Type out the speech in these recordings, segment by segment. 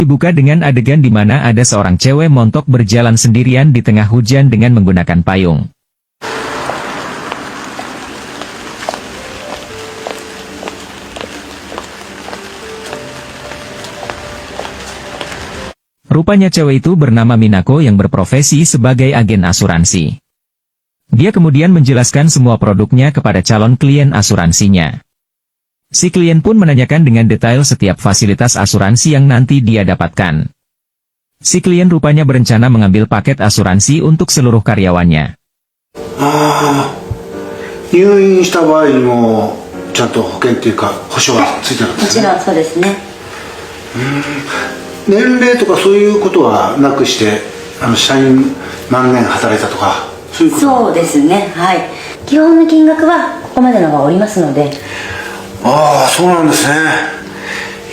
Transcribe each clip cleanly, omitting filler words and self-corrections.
Dibuka dengan adegan di mana ada seorang cewek montok berjalan sendirian di tengah hujan dengan menggunakan payung. Rupanya cewek itu bernama Minako yang berprofesi sebagai agen asuransi. Dia kemudian menjelaskan semua produknya kepada calon klien asuransinya. Si klien pun menanyakan dengan detail setiap fasilitas asuransi yang nanti dia dapatkan. Si klien rupanya berencana mengambil paket asuransi untuk seluruh karyawannya. 入院した場合にもちゃんと保険っていうか保証がついてるんですね。もちろんそうですね。年齢とかそういうことはなくして、社員何年働いたとかそういうこと。そうですね。はい。基本の金額はここまでのがおりますので。ああ、そうなんですね。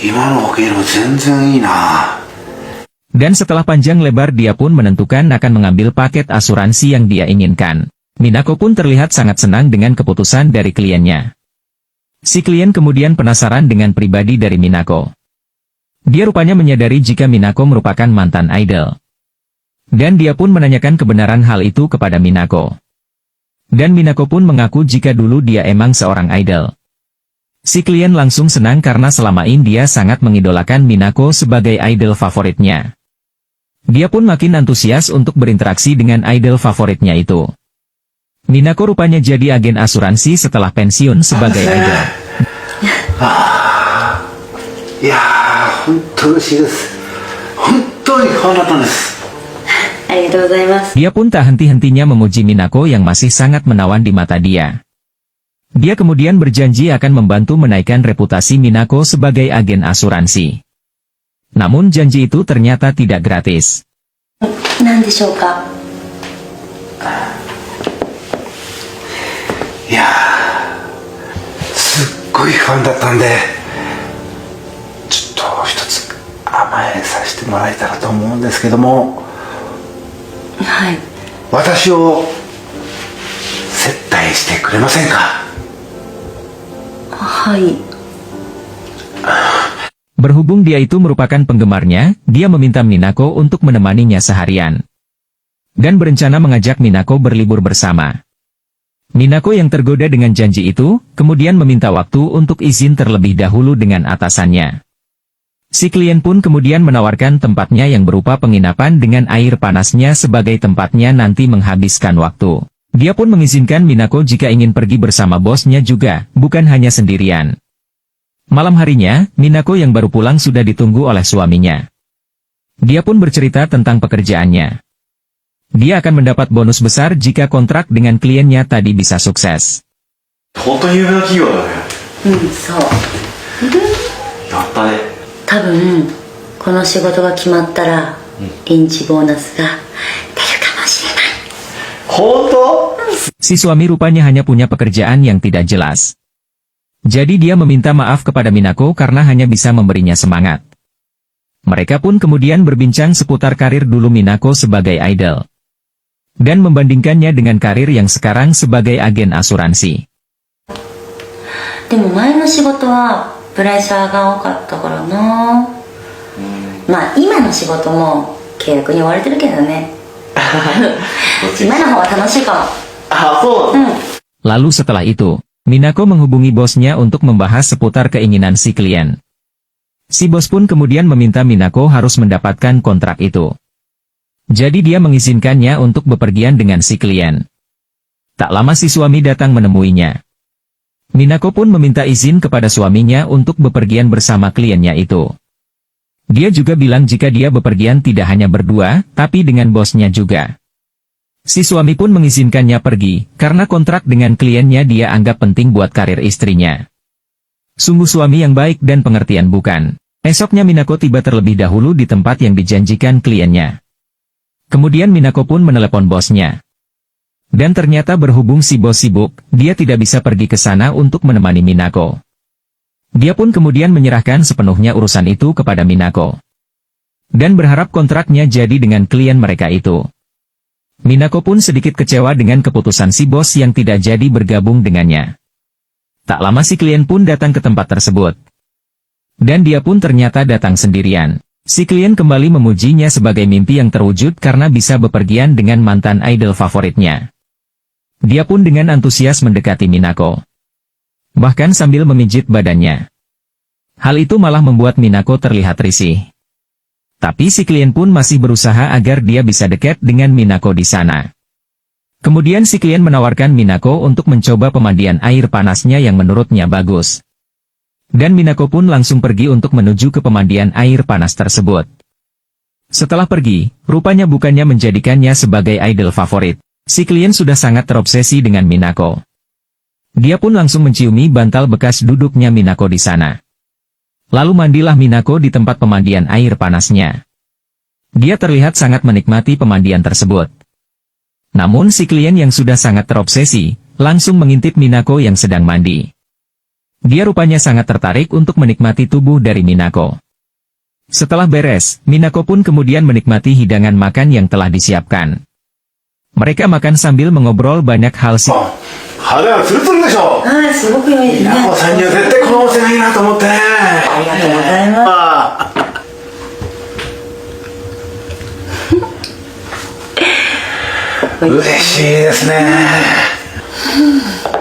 今の保険よりも全然いいな。Dan setelah panjang lebar dia pun menentukan akan mengambil paket asuransi yang dia inginkan. Minako pun terlihat sangat senang dengan keputusan dari kliennya. Si klien kemudian penasaran dengan pribadi dari Minako. Dia rupanya menyadari jika Minako merupakan mantan idol. Dan dia pun menanyakan kebenaran hal itu kepada Minako. Dan Minako pun mengaku jika dulu dia emang seorang idol. Si klien langsung senang karena selama ini dia sangat mengidolakan Minako sebagai idol favoritnya. Dia pun makin antusias untuk berinteraksi dengan idol favoritnya itu. Minako rupanya jadi agen asuransi setelah pensiun sebagai idol. いやー、本当嬉しいです。本当に可愛かったんです。ありがとうございます。 Dia pun tak henti-hentinya memuji Minako yang masih sangat menawan di mata dia. Dia kemudian berjanji akan membantu menaikkan reputasi Minako sebagai agen asuransi. Namun janji itu ternyata tidak gratis. 何でしょうか。いやー、すっごいファンだったんで、ちょっと一つ甘えさせてもらえたらと思うんですけども、はい。私を接待してくれませんか。はい。 Berhubung dia itu merupakan penggemarnya, dia meminta Minako untuk menemaninya seharian. Dan berencana mengajak Minako berlibur bersama. Minako yang tergoda dengan janji itu, kemudian meminta waktu untuk izin terlebih dahulu dengan atasannya. Si klien pun kemudian menawarkan tempatnya yang berupa penginapan dengan air panasnya sebagai tempatnya nanti menghabiskan waktu. Dia pun mengizinkan Minako jika ingin pergi bersama bosnya juga, bukan hanya sendirian. Malam harinya, Minako yang baru pulang sudah ditunggu oleh suaminya. Dia pun bercerita tentang pekerjaannya. Dia akan mendapat bonus besar jika kontrak dengan kliennya tadi bisa sukses. 本当に有名な企業だね。そう。やったね。多分この仕事が決まったら、臨時ボーナスが出るかもしれない。本当？ Si suami rupanya hanya punya pekerjaan yang tidak jelas. Jadi dia meminta maaf kepada Minako karena hanya bisa memberinya semangat. Mereka pun kemudian berbincang seputar karir dulu Minako sebagai idol. Dan membandingkannya dengan karir yang sekarang sebagai agen asuransi. でも前の仕事はプレッシャーが多かったからな。まあ今の仕事も契約に追われてるけどね。今の方が楽しいかも。あ、そう。Lalu setelah itu, Minako menghubungi bosnya untuk membahas seputar keinginan si klien. Si bos pun kemudian meminta Minako harus mendapatkan kontrak itu. Jadi dia mengizinkannya untuk bepergian dengan si klien. Tak lama si suami datang menemuinya. Minako pun meminta izin kepada suaminya untuk bepergian bersama kliennya itu. Dia juga bilang jika dia bepergian tidak hanya berdua, tapi dengan bosnya juga. Si suami pun mengizinkannya pergi, karena kontrak dengan kliennya dia anggap penting buat karir istrinya. Sungguh suami yang baik dan pengertian bukan. Esoknya Minako tiba terlebih dahulu di tempat yang dijanjikan kliennya. Kemudian Minako pun menelepon bosnya. Dan ternyata berhubung si bos sibuk, dia tidak bisa pergi ke sana untuk menemani Minako. Dia pun kemudian menyerahkan sepenuhnya urusan itu kepada Minako. Dan berharap kontraknya jadi dengan klien mereka itu. Minako pun sedikit kecewa dengan keputusan si bos yang tidak jadi bergabung dengannya. Tak lama si klien pun datang ke tempat tersebut. Dan dia pun ternyata datang sendirian. Si klien kembali memujinya sebagai mimpi yang terwujud karena bisa bepergian dengan mantan idol favoritnya. Dia pun dengan antusias mendekati Minako. Bahkan sambil memijit badannya. Hal itu malah membuat Minako terlihat risih. Tapi si klien pun masih berusaha agar dia bisa dekat dengan Minako di sana. Kemudian si klien menawarkan Minako untuk mencoba pemandian air panasnya yang menurutnya bagus. Dan Minako pun langsung pergi untuk menuju ke pemandian air panas tersebut. Setelah pergi, rupanya bukannya menjadikannya sebagai idol favorit. Si klien sudah sangat terobsesi dengan Minako. Dia pun langsung menciumi bantal bekas duduknya Minako di sana. Lalu mandilah Minako di tempat pemandian air panasnya. Dia terlihat sangat menikmati pemandian tersebut. Namun si klien yang sudah sangat terobsesi, langsung mengintip Minako yang sedang mandi. Dia rupanya sangat tertarik untuk menikmati tubuh dari Minako. Setelah beres, Minako pun kemudian menikmati hidangan makan yang telah disiapkan. Mereka makan sambil mengobrol banyak hal. 肌がツルツルでしょ。はい、すごく良いですね。稲子さんには絶対この温泉がいいなと思ってね。ありがとうございます。嬉しいですね。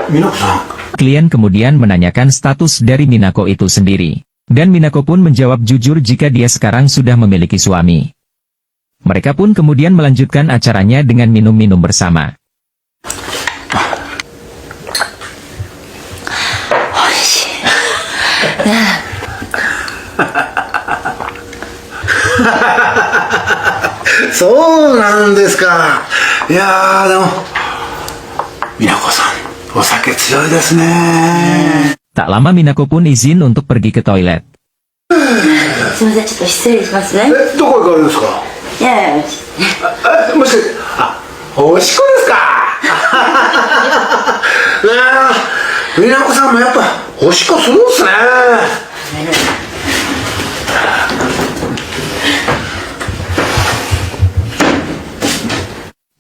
Minakoさん。Klien kemudian menanyakan status dari Minako itu sendiri. Dan Minako pun menjawab jujur jika dia sekarang sudah memiliki suami. Mereka pun kemudian melanjutkan acaranya dengan minum-minum bersama.そうなんですか。いやーでもMinakoさんお酒強いですね。 Tak lama Minako pun izin untuk pergi ke toilet. すみません、ちょっと失礼しますね。どこ行かれるんですか。いやいや、もしおしっこですか。Minakoさんもやっぱおしっこするんですね。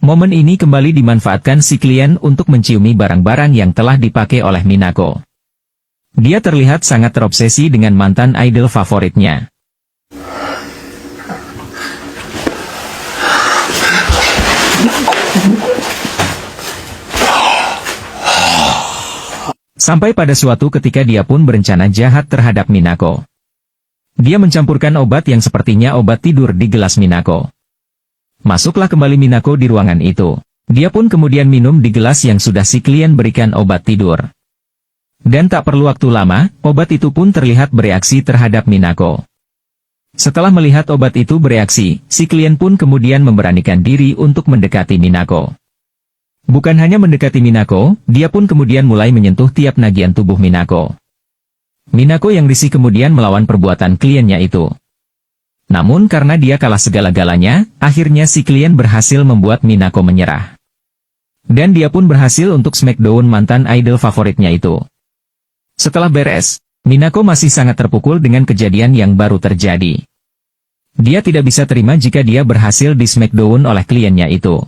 Momen ini kembali dimanfaatkan si klien untuk menciumi barang-barang yang telah dipakai oleh Minako. Dia terlihat sangat terobsesi dengan mantan idol favoritnya. Sampai pada suatu ketika dia pun berencana jahat terhadap Minako. Dia mencampurkan obat yang sepertinya obat tidur di gelas Minako. Masuklah kembali Minako di ruangan itu. Dia pun kemudian minum di gelas yang sudah si klien berikan obat tidur. Dan tak perlu waktu lama, obat itu pun terlihat bereaksi terhadap Minako. Setelah melihat obat itu bereaksi, si klien pun kemudian memberanikan diri untuk mendekati Minako. Bukan hanya mendekati Minako, dia pun kemudian mulai menyentuh tiap nagian tubuh Minako. Minako yang risih kemudian melawan perbuatan kliennya itu. Namun karena dia kalah segala-galanya, akhirnya si klien berhasil membuat Minako menyerah. Dan dia pun berhasil untuk smackdown mantan idol favoritnya itu. Setelah beres, Minako masih sangat terpukul dengan kejadian yang baru terjadi. Dia tidak bisa terima jika dia berhasil di smackdown oleh kliennya itu.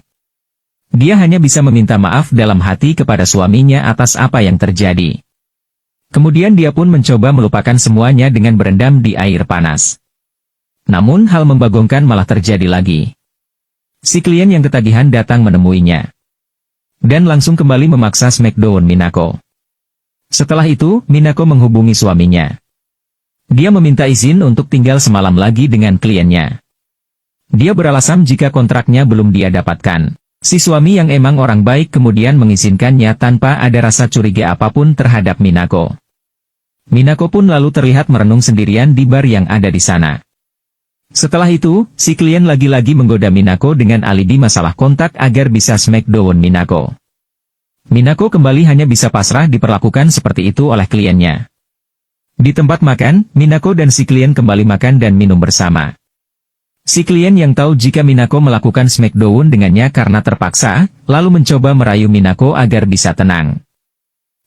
Dia hanya bisa meminta maaf dalam hati kepada suaminya atas apa yang terjadi. Kemudian dia pun mencoba melupakan semuanya dengan berendam di air panas. Namun hal membagongkan malah terjadi lagi. Si klien yang ketagihan datang menemuinya. Dan langsung kembali memaksa smackdown Minako. Setelah itu, Minako menghubungi suaminya. Dia meminta izin untuk tinggal semalam lagi dengan kliennya. Dia beralasan jika kontraknya belum dia dapatkan. Si suami yang emang orang baik kemudian mengizinkannya tanpa ada rasa curiga apapun terhadap Minako. Minako pun lalu terlihat merenung sendirian di bar yang ada di sana. Setelah itu, si klien lagi-lagi menggoda Minako dengan alibi masalah kontak agar bisa smackdown Minako. Minako kembali hanya bisa pasrah diperlakukan seperti itu oleh kliennya. Di tempat makan, Minako dan si klien kembali makan dan minum bersama. Si klien yang tahu jika Minako melakukan smackdown dengannya karena terpaksa, lalu mencoba merayu Minako agar bisa tenang.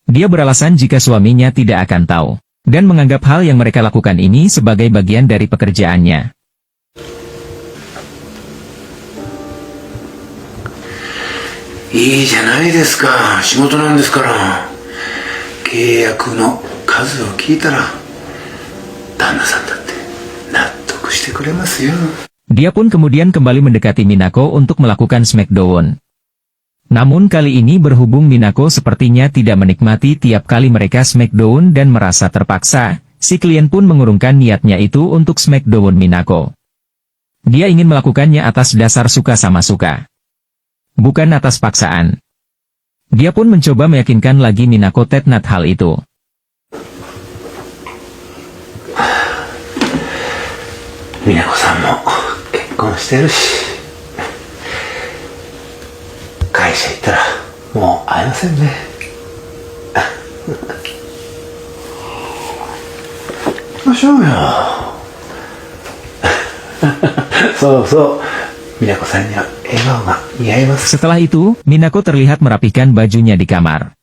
Dia beralasan jika suaminya tidak akan tahu, dan menganggap hal yang mereka lakukan ini sebagai bagian dari pekerjaannya. いいじゃないですか。仕事なんですから。契約の数を聞いたら旦那さんだって納得してくれますよ。 Dia pun kemudian kembali mendekati Minako untuk melakukan smackdown. Namun kali ini berhubung Minako sepertinya tidak menikmati tiap kali mereka smackdown dan merasa terpaksa, si klien pun mengurungkan niatnya itu untuk smackdown Minako. Dia ingin melakukannya atas dasar suka sama suka, bukan atas paksaan. Dia pun mencoba meyakinkan lagi Minako tentang hal itu. 美奈子さんも結婚してるし、会社行ったらもう会えませんね。行きましょうよ。そうそう、美奈子さんには笑顔が似合います。 Setelah itu, Minako terlihat merapikan bajunya di kamar.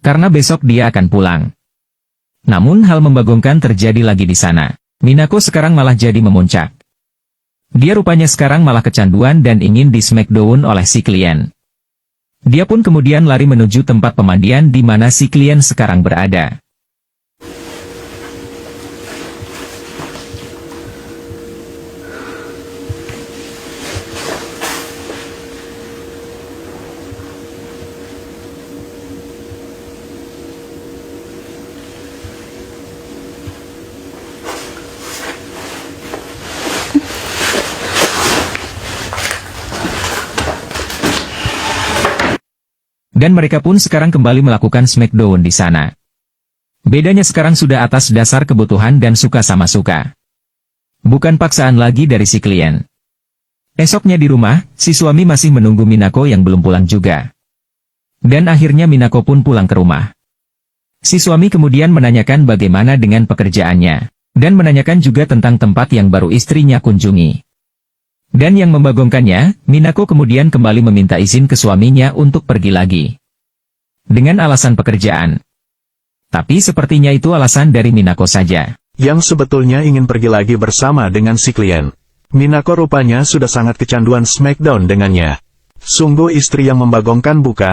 Karena besok dia akan pulang. Namun hal membagongkan terjadi lagi di sana. Minako sekarang malah jadi memuncak. Dia rupanya sekarang malah kecanduan dan ingin di smackdown oleh si klien. Dia pun kemudian lari menuju tempat pemandian di mana si klien sekarang berada. Dan mereka pun sekarang kembali melakukan smackdown di sana. Bedanya sekarang sudah atas dasar kebutuhan dan suka sama suka. Bukan paksaan lagi dari si klien. Esoknya di rumah, si suami masih menunggu Minako yang belum pulang juga. Dan akhirnya Minako pun pulang ke rumah. Si suami kemudian menanyakan bagaimana dengan pekerjaannya, dan menanyakan juga tentang tempat yang baru istrinya kunjungi. Dan yang membagongkannya, Minako kemudian kembali meminta izin ke suaminya untuk pergi lagi. Dengan alasan pekerjaan. Tapi sepertinya itu alasan dari Minako saja. Yang sebetulnya ingin pergi lagi bersama dengan si klien. Minako rupanya sudah sangat kecanduan smackdown dengannya. Sungguh istri yang membagongkan bukan?